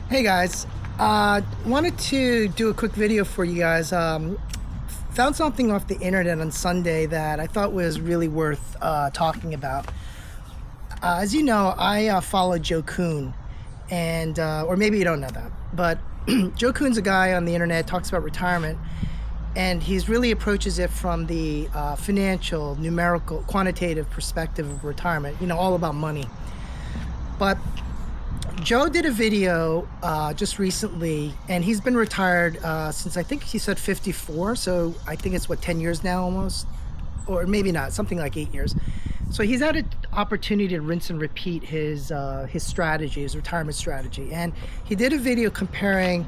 Hey guys, wanted to do a quick video for you guys. Found something off the internet on Sunday that I thought was really worth talking about. As you know, I follow Joe Kuhn, and or maybe you don't know that, but Joe Kuhn's a guy on the internet, talks about retirement, and he's really approaches it from the financial, numerical, quantitative perspective of retirement. You know, all about money. But Joe did a video just recently, and he's been retired since I think he said 54. So I think it's 10 years now almost, or maybe not, something like 8 years. So he's had an opportunity to rinse and repeat his strategy, his retirement strategy. And he did a video comparing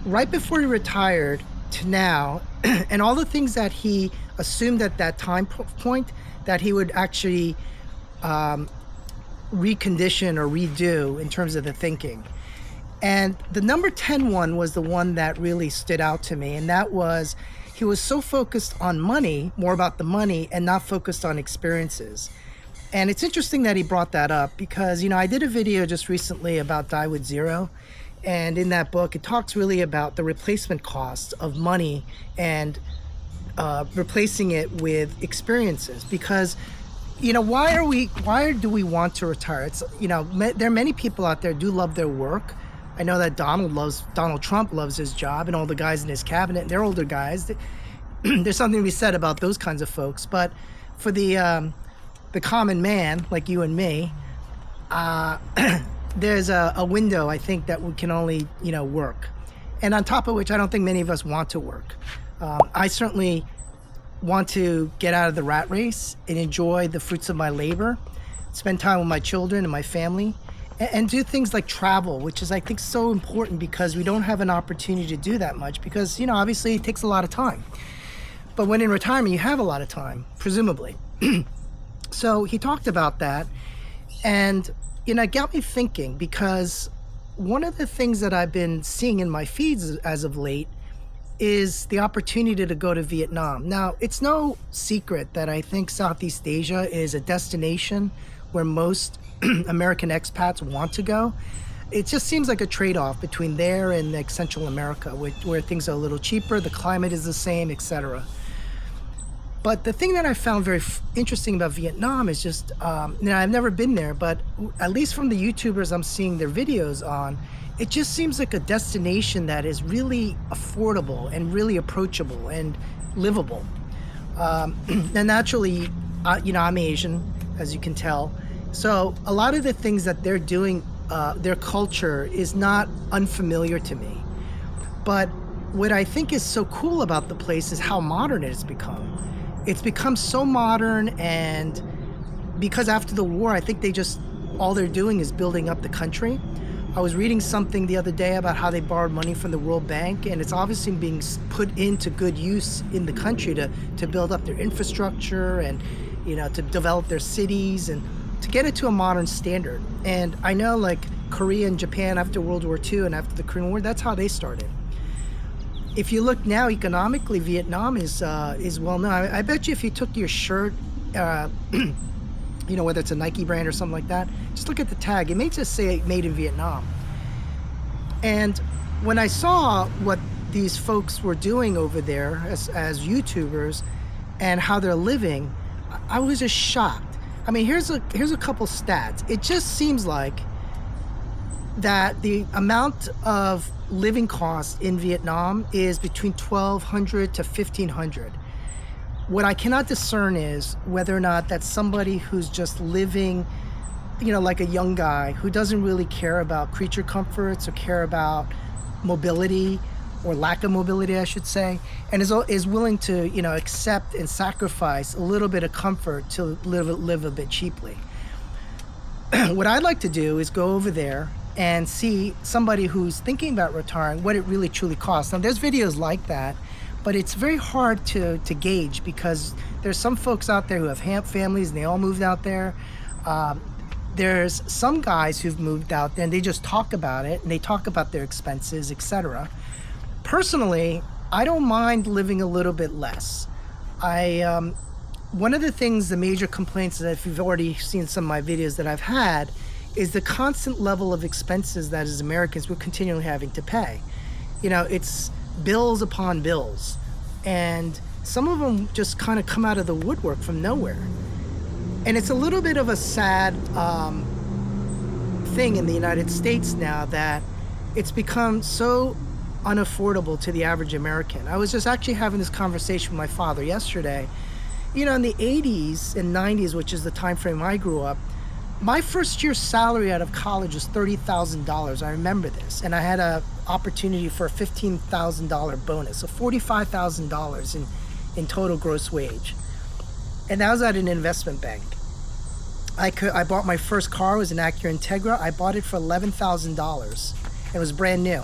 right before he retired to now and all the things that he assumed at that time point that he would actually recondition or redo in terms of the thinking. And the number 10 one was the one that really stood out to me, and that was he was so focused on money, more about the money, and not focused on experiences. And it's interesting that he brought that up because, you know, I did a video just recently about Die with Zero, and in that book it talks really about the replacement cost of money and replacing it with experiences. Because you know, why do we want to retire? It's, you know, there are many people out there who do love their work. I know that Donald Trump loves his job, and all the guys in his cabinet, they're older guys. There's something to be said about those kinds of folks. But for the common man like you and me, there's a window, I think, that we can only, you know, work. And on top of which, I don't think many of us want to work. I certainly want to get out of the rat race and enjoy the fruits of my labor, spend time with my children and my family, and do things like travel, which is, I think, so important because we don't have an opportunity to do that much because, you know, obviously it takes a lot of time. But when in retirement, you have a lot of time, presumably. So he talked about that, and, you know, it got me thinking because one of the things that I've been seeing in my feeds as of late is the opportunity to go to Vietnam. Now, it's no secret that I think Southeast Asia is a destination where most American expats want to go. It just seems like a trade-off between there and like Central America, where things are a little cheaper, the climate is the same, etc. But the thing that I found very interesting about Vietnam is just, you know, I've never been there, but at least from the YouTubers I'm seeing their videos on, it just seems like a destination that is really affordable and really approachable and livable. And naturally, you know, I'm Asian, as you can tell. So a lot of the things that they're doing, their culture is not unfamiliar to me. But what I think is so cool about the place is how modern it has become. It's become so modern, and because after the war, I think all they're doing is building up the country. I was reading something the other day about how they borrowed money from the World Bank, and it's obviously being put into good use in the country to build up their infrastructure and, you know, to develop their cities and to get it to a modern standard. And I know, like, Korea and Japan after World War II and after the Korean War, that's how they started. If you look now economically, Vietnam is well known. I bet you if you took your shirt, you know, whether it's a Nike brand or something like that, just look at the tag. It may just say made in Vietnam. And when I saw what these folks were doing over there as YouTubers and how they're living, I was just shocked. I mean, here's a couple stats. It just seems like that the amount of living costs in Vietnam is between $1,200 to $1,500. What I cannot discern is whether or not that's somebody who's just living, you know, like a young guy who doesn't really care about creature comforts or care about mobility or lack of mobility, I should say, and is willing to, you know, accept and sacrifice a little bit of comfort to live a bit cheaply. What I'd like to do is go over there and see somebody who's thinking about retiring, what it really truly costs. Now, there's videos like that, but it's very hard to gauge because there's some folks out there who have families and they all moved out there. There's some guys who've moved out there and they just talk about it and they talk about their expenses, etc. Personally, I don't mind living a little bit less. One of the things, the major complaints that if you've already seen some of my videos that I've had is the constant level of expenses that as Americans we're continually having to pay. It's bills upon bills, and some of them just kind of come out of the woodwork from nowhere. And it's a little bit of a sad thing in the United States now that it's become so unaffordable to the average American. I was just actually having this conversation with my father yesterday. In the 80s and 90s, which is the time frame I grew up, my first year's salary out of college was $30,000. I remember this. And I had an opportunity for a $15,000 bonus, so $45,000 in total gross wage. And that was at an investment bank. I bought my first car, it was an Acura Integra. I bought it for $11,000. It was brand new.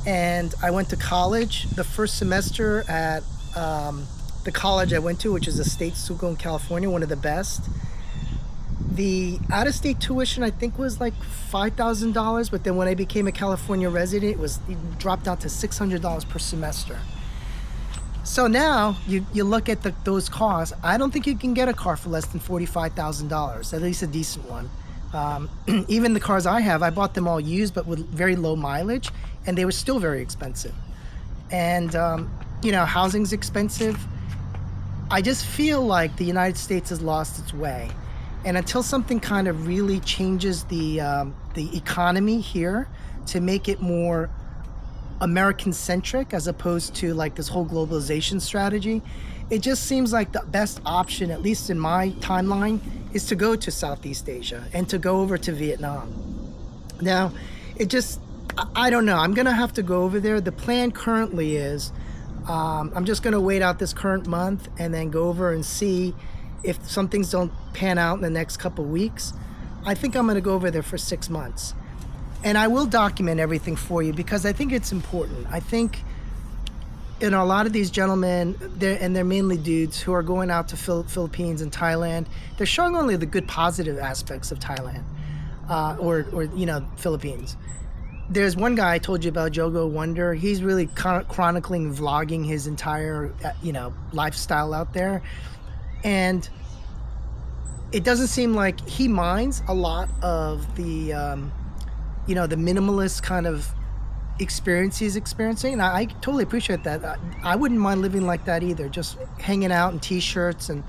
And I went to college. The first semester at the college I went to, which is a state school in California, one of the best. The out-of-state tuition, I think, was like $5,000, but then when I became a California resident, it dropped down to $600 per semester. So now you look at those costs. I don't think you can get a car for less than $45,000, at least a decent one. Even the cars I have, I bought them all used, but with very low mileage, and they were still very expensive. And housing's expensive. I just feel like the United States has lost its way. And until something kind of really changes the economy here to make it more American-centric as opposed to like this whole globalization strategy, it just seems like the best option, at least in my timeline, is to go to Southeast Asia and to go over to Vietnam. Now, I don't know. I'm going to have to go over there. The plan currently is I'm just going to wait out this current month and then go over and see if some things don't pan out in the next couple of weeks. I think I'm going to go over there for 6 months. And I will document everything for you because I think it's important. I think a lot of these gentlemen, they're mainly dudes who are going out to Philippines and Thailand. They're showing only the good positive aspects of Thailand or Philippines. There's one guy I told you about, Jogo Wonder. He's really chronicling, vlogging his entire lifestyle out there. And it doesn't seem like he minds a lot of the the minimalist kind of experience he's experiencing. And I totally appreciate that. I wouldn't mind living like that either, just hanging out in t-shirts and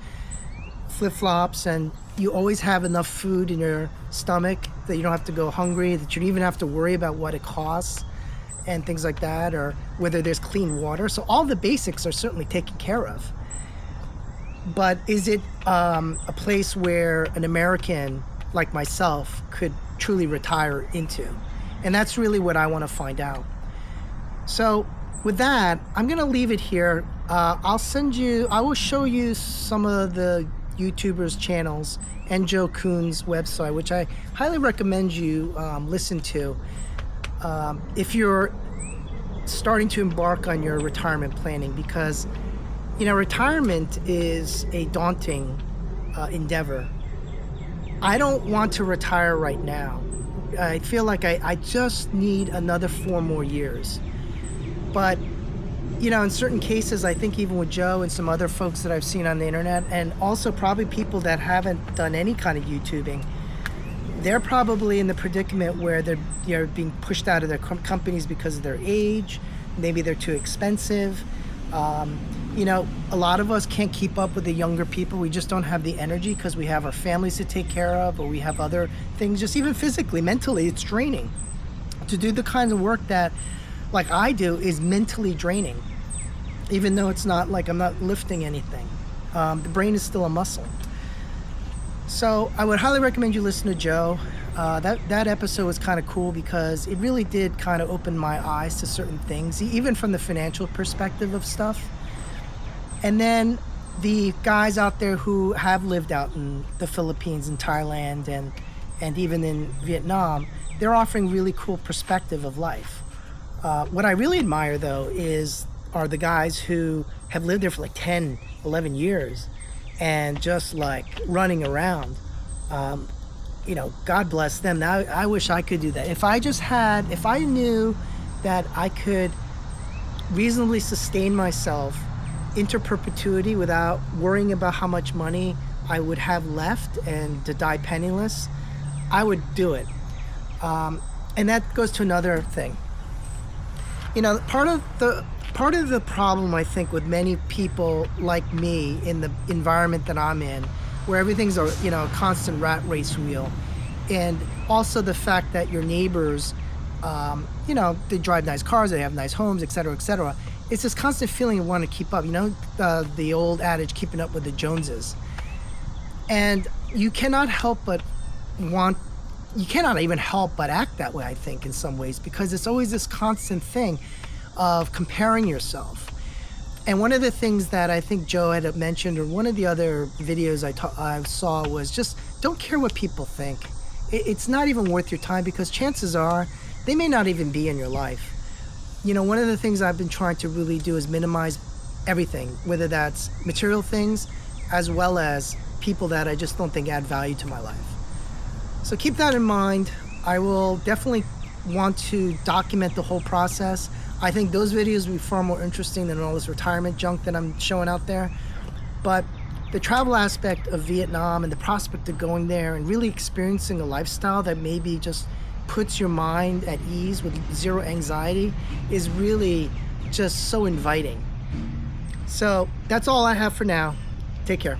flip-flops, and you always have enough food in your stomach that you don't have to go hungry, that you don't even have to worry about what it costs and things like that, or whether there's clean water. So all the basics are certainly taken care of. But is it a place where an American like myself could truly retire into? And that's really what I want to find out. So with that, I'm going to leave it here. I will show you some of the YouTubers' channels and Joe Kuhn's website, which I highly recommend you listen to if you're starting to embark on your retirement planning, because retirement is a daunting endeavor. I don't want to retire right now. I feel like I just need another 4 more years. But, in certain cases, I think even with Joe and some other folks that I've seen on the internet, and also probably people that haven't done any kind of YouTubing, they're probably in the predicament where they're being pushed out of their companies because of their age. Maybe they're too expensive. A lot of us can't keep up with the younger people. We just don't have the energy because we have our families to take care of, or we have other things. Just even physically, mentally, it's draining. To do the kinds of work that, like I do, is mentally draining. Even though it's not like I'm not lifting anything. The brain is still a muscle. So I would highly recommend you listen to Joe. That episode was kind of cool because it really did kind of open my eyes to certain things, even from the financial perspective of stuff. And then the guys out there who have lived out in the Philippines and Thailand and even in Vietnam, they're offering really cool perspective of life. What I really admire, though, are the guys who have lived there for like 10, 11 years and just like running around. God bless them. Now, I wish I could do that. If I knew that I could reasonably sustain myself into perpetuity without worrying about how much money I would have left and to die penniless, I would do it. And that goes to another thing. You know, part of the problem, I think, with many people like me in the environment that I'm in, where everything's a a constant rat race wheel, and also the fact that your neighbors, they drive nice cars, they have nice homes, et cetera, et cetera. It's this constant feeling of wanting to keep up. The old adage, keeping up with the Joneses, and you cannot even help but act that way, I think, in some ways, because it's always this constant thing of comparing yourself. And one of the things that I think Joe had mentioned, or one of the other videos I saw, was just don't care what people think. It's not even worth your time, because chances are they may not even be in your life. One of the things I've been trying to really do is minimize everything, whether that's material things as well as people that I just don't think add value to my life. So keep that in mind. I will definitely want to document the whole process. I think those videos will be far more interesting than all this retirement junk that I'm showing out there. But the travel aspect of Vietnam and the prospect of going there and really experiencing a lifestyle that maybe just puts your mind at ease with zero anxiety is really just so inviting. So that's all I have for now. Take care.